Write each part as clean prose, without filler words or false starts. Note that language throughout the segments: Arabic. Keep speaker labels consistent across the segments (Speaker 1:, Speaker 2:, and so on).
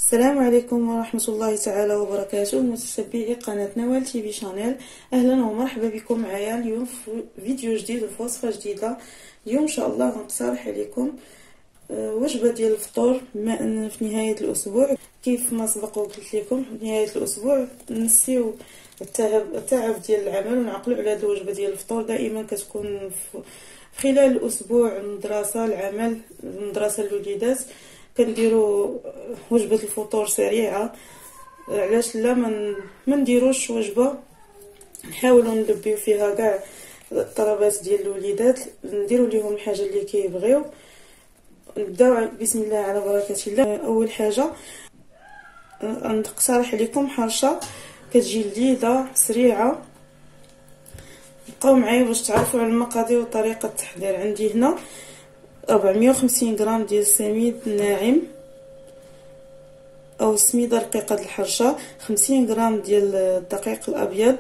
Speaker 1: السلام عليكم ورحمة الله تعالى وبركاته، متتبعي قناة نوال تي في شانيل. اهلا ومرحبا بكم معايا اليوم في فيديو جديد وفي وصفة جديدة. اليوم ان شاء الله غنقترح عليكم وجبة ديال الفطور، بما ان في نهاية الاسبوع كيف ما سبق وقلت لكم في نهاية الاسبوع نسيو التعب ديال العمل ونعقلوا على هذه الوجبة ديال الفطور. دائما كتكون خلال الاسبوع المدرسة العمل المدرسة الوليدات كنديروا وجبه الفطور سريعه. علاش لا ما نديروش وجبه نحاولوا نلبيو فيها كاع الطلبات ديال الوليدات، نديروا لهم الحاجه اللي كيبغيو. نبداو بسم الله على بركه الله. اول حاجه نقترح عليكم حرشه كتجي لذيذه سريعه. بقاو معايا باش تعرفوا على المقادير وطريقه التحضير. عندي هنا 450 غرام ديال السميد الناعم او السميده رقيقه الحرشه، 50 غرام ديال الدقيق الابيض،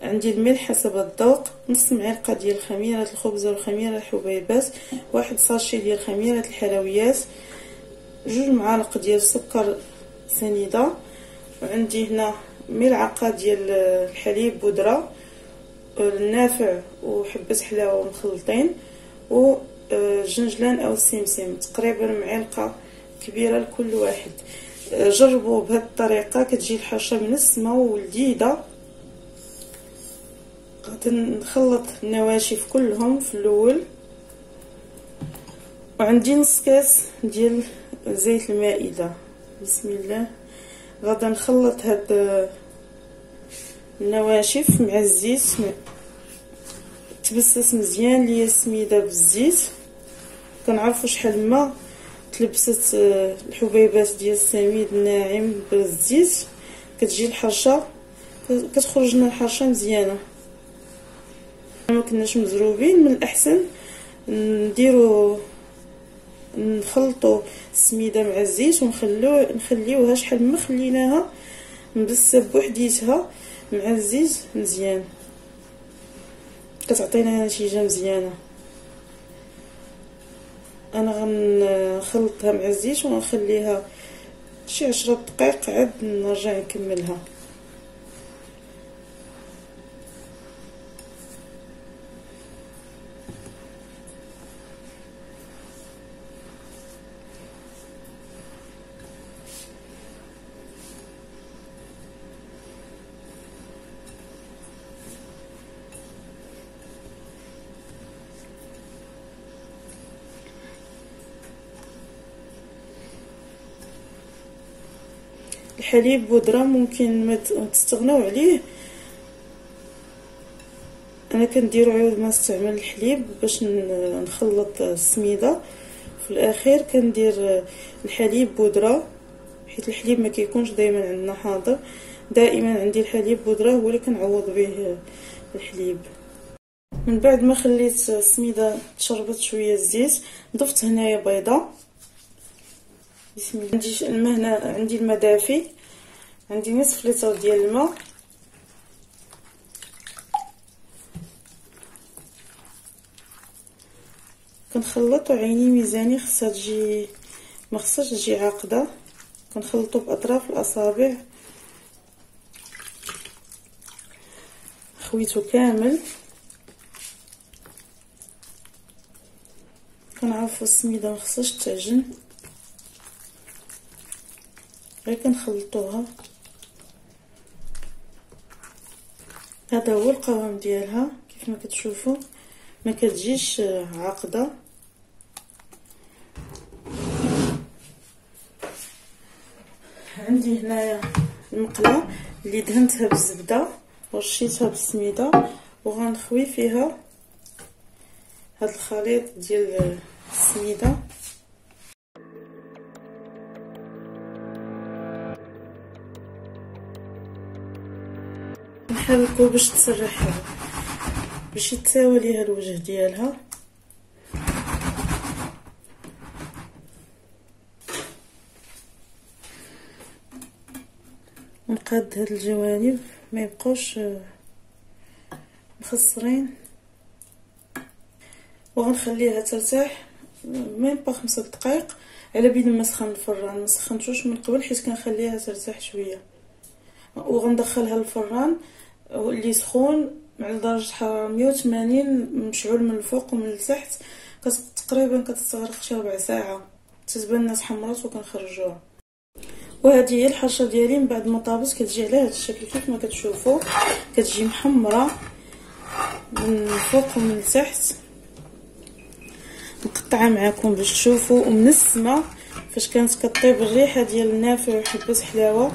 Speaker 1: عندي الملح حسب الذوق، نص معلقه ديال خميره الخبز وخميره الحبيبات، واحد ساشي ديال خميره الحلويات، 2 معالق ديال السكر سنيده، وعندي هنا ملعقه ديال الحليب بودره النافع وحبه حلاوه مخلطين، و الجنجلان او السمسم تقريبا معلقه كبيره لكل واحد. جربوا بهذه الطريقه كتجي الحرشه منسمه ولذيذه. غادي نخلط النواشف كلهم في الاول، وعندي نص كاس ديال زيت المائده. بسم الله. غادي نخلط هاد النواشف مع الزيت، تبسس مزيان ليا السميده بالزيت. كنعرفوا شحال ما تلبست الحبيبات ديال السميد الناعم بالزيت كتجي الحرشه كتخرج لنا الحرشه مزيانه. ما كناش مزروبين، من الاحسن نخلطوا السميده مع الزيت ونخليوها شحال ما خليناها مبسه بوحديتها مع الزيت مزيان، كتعطينا نتيجه مزيانه. انا غنخلطها مع الزيت ونخليها شي 10 دقائق عاد نرجع نكملها. الحليب بودره ممكن ما تستغناو عليه، انا كنديرو عوض ما استعمل الحليب باش نخلط السميده. في الاخير كندير الحليب بودره حيت الحليب ما كيكونش دائما عندنا حاضر. دائما عندي الحليب بودره هو اللي كنعوض به الحليب. من بعد ما خليت السميده تشربت شويه الزيت ضفت هنايا بيضه. بسم الله. عندي الماء هنا، عندي الماء دافي، عندي نصف لتر ديال الماء. كنخلط وعيني ميزاني خصها تجي ما خصهاش تجي عاقده. كنخلطو باطراف الاصابع. خويتو كامل. كنعرفو السميده ما خصهاش تعجن، غير كنخلطوها. هذا هو القوام ديالها كيف ما كتشوفوا، ما كتجيش عاقده. عندي هنايا المقله اللي دهنتها بالزبده ورشيتها بالسميده، وغنخوي فيها هذا الخليط ديال السميده. نحركو باش تسرح، باش يتساوى ليها الوجه ديالها. نقاد هاد الجوانب ما يبقوش مخصرين، وغنخليها ترتاح ميم با 5 دقائق على بيد ما سخن الفران، ما سخنتوش من قبل حيت كنخليها ترتاح شويه. وغندخلها الفران اللي سخون على درجه حراره 180 مشعول من الفوق ومن التحت، تقريبا كتستغرق شي ربع ساعه تتبان لنا تحمرات وكنخرجوها. وهذه هي الحرشه ديالي من بعد ما طابت، كتجي على هذا الشكل كيف ما كتشوفوا، كتجي محمره من الفوق ومن التحت. نقطعها معكم باش تشوفوا. ومن السما فاش كانت كطيب الريحه ديال النافع وحبات حلاوه،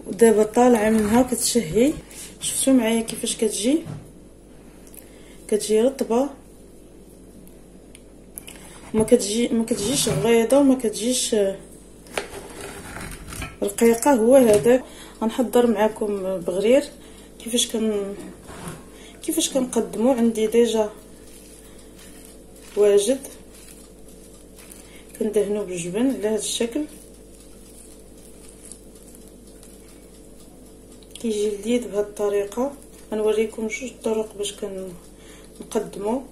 Speaker 1: ودابا طالعه منها كتشهي. شفتوا معايا كيفاش كتجي رطبه، ما كتجيش غليظه وما كتجيش رقيقه. هو هذاك. غنحضر معكم بغرير كيفاش كنقدمو. عندي ديجا واجد، كندهنو بالجبن على هذا الشكل، كيجي لذيذ بهذه الطريقه. غنوريكم جوج طرق باش كنقدمو.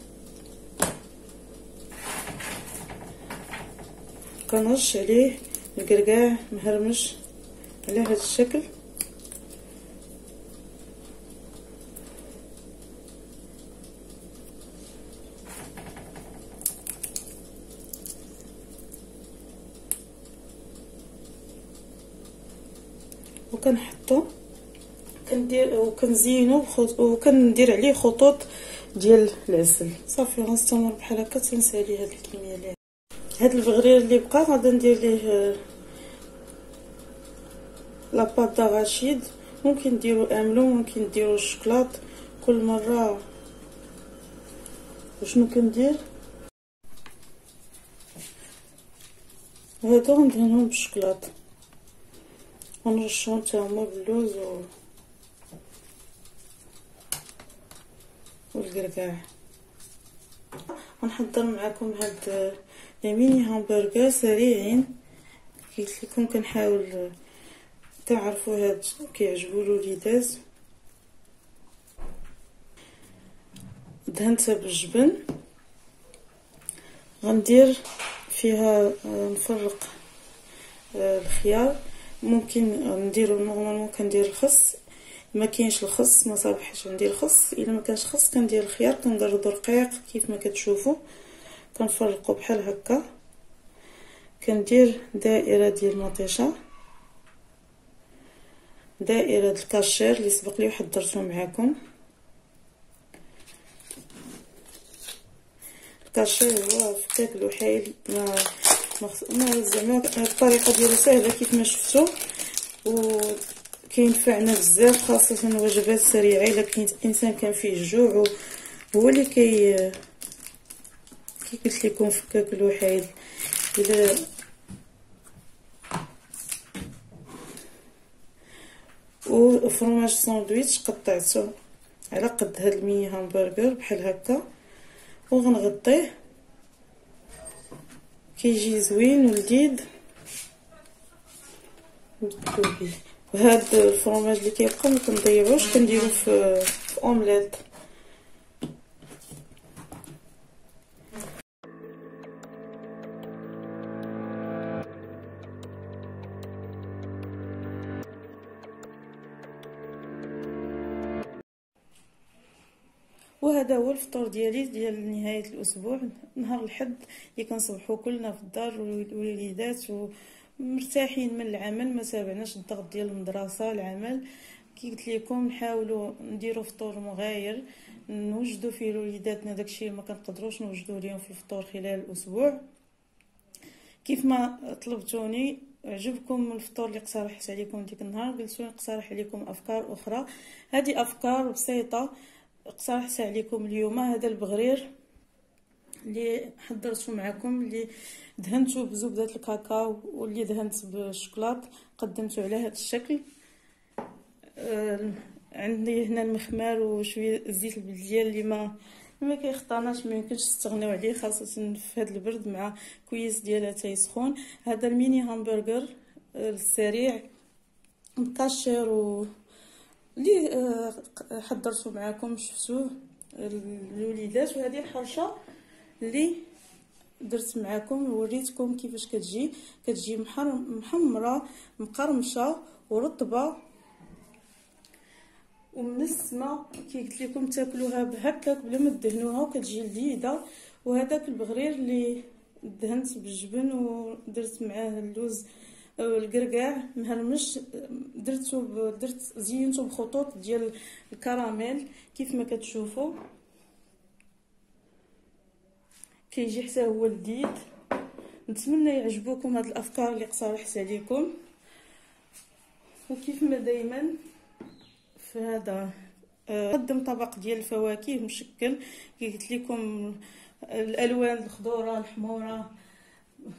Speaker 1: كنرش عليه الكركاع مهرمش على هذا الشكل. وكنحطو وكنزينو وكندير عليه خطوط ديال العسل. صافي غنستمر بحال هكا تنسالي هاد الكميه اللي هاد البغرير اللي بقى. غادي ندير ليه لاباط دغاشيد، ممكن ديرو املو، ممكن ديرو الشوكولات. كل مره شنو كندير، هادو غندهنهم بالشوكولات ونرشهم حتى هما باللوز والكركاع. غنحضر معكم هاد ميني همبرغر سريعين. قلت لكم كنحاول تعرفوا هاد كيعجبوا الوليدات. دهنتها بالجبن، غندير فيها نفرق الخيار. ممكن نديرو نورمالمون كندير الخس، ما كاينش الخس ما صابحش ندير الخس. الا ما كانش خس كندير الخيار، كنقرضو رقيق كيف ما كتشوفوا. كنفرقو بحال هكا. كندير دائره ديال مطيشه، دائره الكاشير اللي سبق لي وحضرته معكم. الكاشير هو فكاك الوحيل، ما زعما الطريقه ديالو سهله كيف ما شفتوا، وكينفعنا بزاف خاصه الوجبات السريعه. الا كاين انسان كان فيه الجوع هو اللي كي قلت لكم فكاك الوحيد. الا وفرماج ساندويتش قطعته على قد هاد الميني همبرغر بحال هكا، وغنغطيه. كيجي زوين ولذيذ بالكوبي. وهاد الفرماج اللي كيبقى ما كنضيعوش، كنديرو في اومليت. وهذا هو الفطور ديالي ديال نهايه الاسبوع، نهار الحد اللي كنصبحوا كلنا في الدار والوليدات ومرتاحين من العمل، ما تابعناش الضغط ديال المدرسه العمل. كي قلت لكم نحاولوا نديروا فطور مغاير نوجدوا فيه لوليداتنا داكشي ما كنقدروش نوجدوه ليهم في الفطور خلال الاسبوع. كيف ما طلبتوني عجبكم الفطور اللي اقترحت عليكم ديك النهار، قلت نقترح عليكم افكار اخرى. هذه افكار بسيطه اقترحت عليكم اليوم. هذا البغرير اللي حضرته معكم، اللي دهنته بزبده الكاكاو واللي دهنت بالشوكولات، قدمته على هذا الشكل. عندي هنا المخمار وشويه الزيت البلديه اللي ما كيخطاناش، ما يمكنش تستغناو عليه خاصه في هذا البرد مع كويس ديالها تيسخون. هذا الميني همبرغر السريع مكاشر اللي حضرته معكم شفتوه الوليدات. وهذه الحرشه اللي درت معكم وريتكم كيفاش كتجي محمره مقرمشه ورطبه ومنسمه كي قلت لكم تاكلوها بهكاك بلا ما تدهنوها وكتجي لذيذه. وهذاك البغرير اللي دهنت بالجبن ودرت معاه اللوز القرقاع مهرمش درت زينته بخطوط ديال الكراميل كيف ما كتشوفوا كيجي حتى هو لذيذ. نتمنى يعجبوكم هاد الافكار اللي اقترحت عليكم. وكيف ما دائما في هذا قدم طبق ديال الفواكه مشكل كي قلت لكم الالوان الخضوره الحموره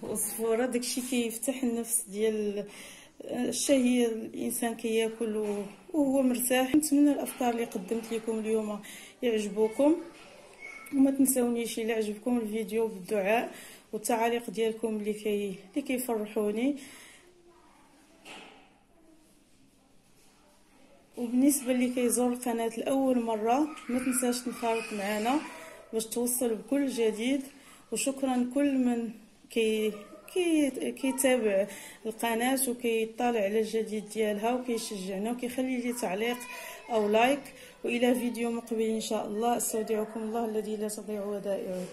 Speaker 1: والصفوره داكشي كيفتح النفس ديال الشهيه الانسان كياكل وهو مرتاح. نتمنى الافكار اللي قدمت لكم اليوم يعجبوكم وما تنسونيش الى عجبكم الفيديو بالدعاء والتعاليق ديالكم اللي كيفرحوني. وبالنسبه اللي كيزور القناه لاول مره ما تنساش تنخرط معنا باش توصل بكل جديد. وشكرا كل من كيتابع القناه وكيطالع على الجديد ديالها وكيشجعنا وكيخلي لي تعليق او لايك. والى فيديو مقبل ان شاء الله. استودعكم الله الذي لا تضيع ودائعه.